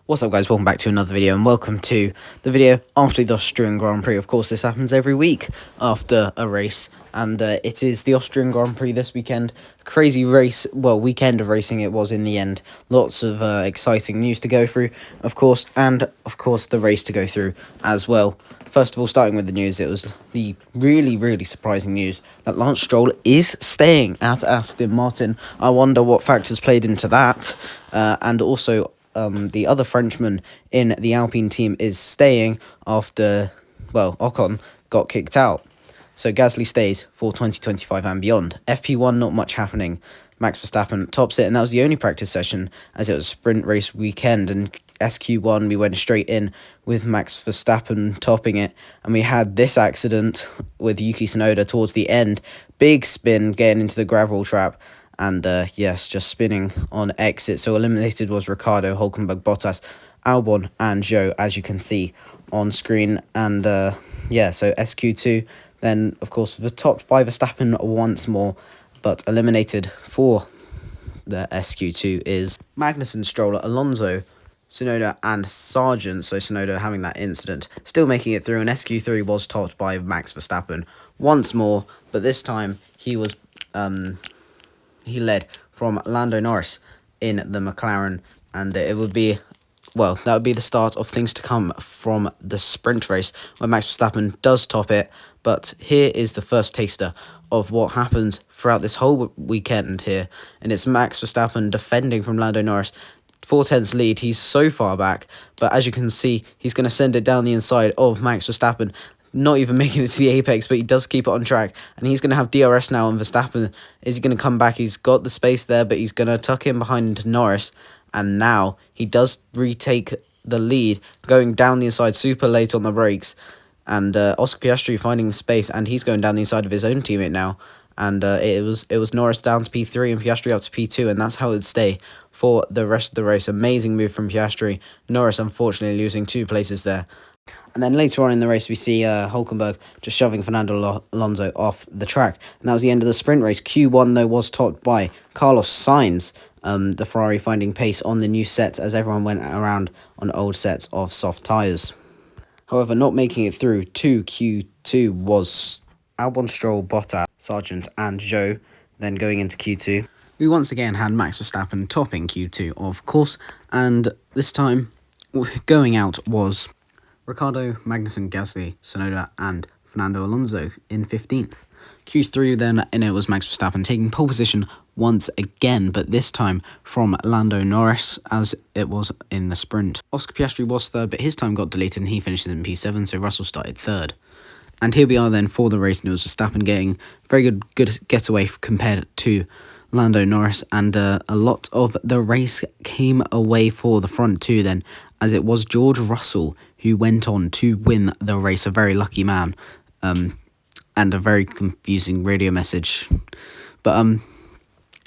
What's up guys, welcome back to another video and welcome to the video after the Austrian Grand Prix. Of course, this happens every week after a race, and it is the Austrian Grand Prix this weekend. Crazy race, well, weekend of racing it was in the end. Lots of exciting news to go through, of course, and of course the race to go through as well. First of all, starting with the news, it was the really surprising news that Lance Stroll is staying at Aston Martin. I wonder what factors played into that, and also the other Frenchman in the Alpine team is staying after, well, Ocon got kicked out. So Gasly stays for 2025 and beyond. FP1, not much happening. Max Verstappen tops it, and that was the only practice session as it was sprint race weekend. And SQ1, we went straight in with Max Verstappen topping it. And we had this accident with Yuki Tsunoda towards the end. Big spin getting into the gravel trap. And yes, just spinning on exit. So eliminated was Ricciardo, Hülkenberg, Bottas, Albon and Zhou, as you can see on screen. And yeah, so SQ2 then, of course, the topped by Verstappen once more, but eliminated for the SQ2 is Magnussen, Stroll, Alonso, Tsunoda and Sargent. So Tsunoda having that incident, still making it through, and SQ3 was topped by Max Verstappen once more, but this time he was he led from Lando Norris in the McLaren, and it would be, well, that would be the start of things to come from the sprint race where Max Verstappen does top it. But here is the first taster of what happens throughout this whole weekend here, and it's Max Verstappen defending from Lando Norris. 4/10 lead, he's so far back, but as you can see, he's going to send it down the inside of Max Verstappen, not even making it to the apex, but he does keep it on track, and he's going to have DRS now on Verstappen. Is he going to come back? He's got the space there, but he's going to tuck in behind Norris, and now he does retake the lead, going down the inside super late on the brakes, and Oscar Piastri finding the space, and he's going down the inside of his own teammate now, and it was Norris down to P3 and Piastri up to P2, and that's how it would stay for the rest of the race. Amazing move from Piastri. Norris unfortunately losing 2 places there. And then later on in the race, we see Hülkenberg just shoving Fernando Alonso off the track. And that was the end of the sprint race. Q1, though, was topped by Carlos Sainz, the Ferrari finding pace on the new set as everyone went around on old sets of soft tyres. However, not making it through to Q2 was Albon, Stroll, Bottas, Sargent and Zhou. Then going into Q2, we once again had Max Verstappen topping Q2, of course. And this time, going out was Ricciardo, Magnussen, Gasly, Tsunoda and Fernando Alonso in 15th. Q3 then, and it was Max Verstappen taking pole position once again, but this time from Lando Norris as it was in the sprint. Oscar Piastri was third, but his time got deleted and he finishes in P7, so Russell started third. And here we are then for the race, and it was Verstappen getting very good getaway compared to Lando Norris, and a lot of the race came away for the front two then, as it was George Russell who went on to win the race. A very lucky man, and a very confusing radio message, but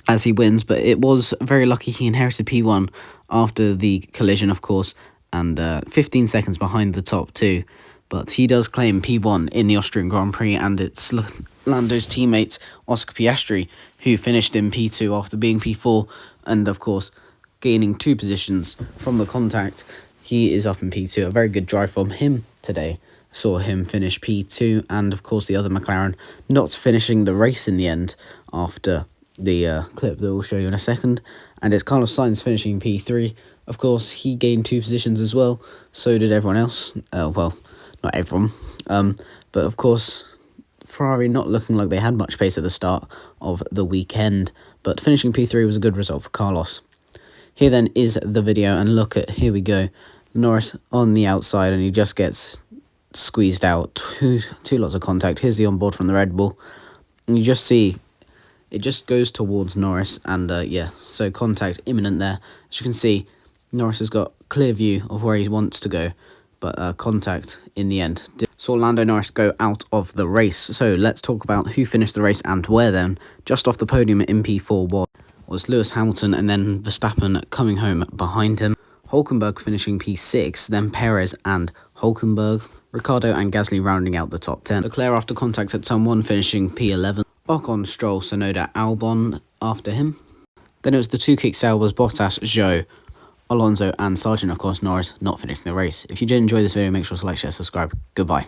as he wins. But it was very lucky he inherited P1 after the collision, of course, and 15 seconds behind the top two. But he does claim P1 in the Austrian Grand Prix, and it's Lando's teammate Oscar Piastri who finished in P2 after being P4, and of course gaining 2 positions from the contact. He is up in P2. A very good drive from him today. Saw him finish P2, and of course the other McLaren not finishing the race in the end after the clip that we'll show you in a second. And it's Carlos Sainz finishing P3. Of course, he gained 2 positions as well. So did everyone else. Well, not everyone. But of course, Ferrari not looking like they had much pace at the start of the weekend, but finishing P3 was a good result for Carlos. Here then is the video, and look at, here we go, Norris on the outside, and he just gets squeezed out. Two lots of contact. Here's the onboard from the Red Bull, and you just see it just goes towards Norris, and yeah, so contact imminent there. As you can see, Norris has got clear view of where he wants to go, but contact in the end saw Lando Norris go out of the race. So let's talk about who finished the race and where then. Just off the podium in P4 was Lewis Hamilton, and then Verstappen coming home behind him. Hülkenberg finishing P6, then Perez and Hülkenberg. Ricciardo and Gasly rounding out the top 10. Leclerc after contact at turn 1 finishing P11. Ocon, Stroll, Tsunoda, Albon after him. Then it was the 2 kick sailors, Bottas, Zhou, Alonso and Sargent, of course, Norris not finishing the race. If you did enjoy this video, make sure to like, share, subscribe. Goodbye.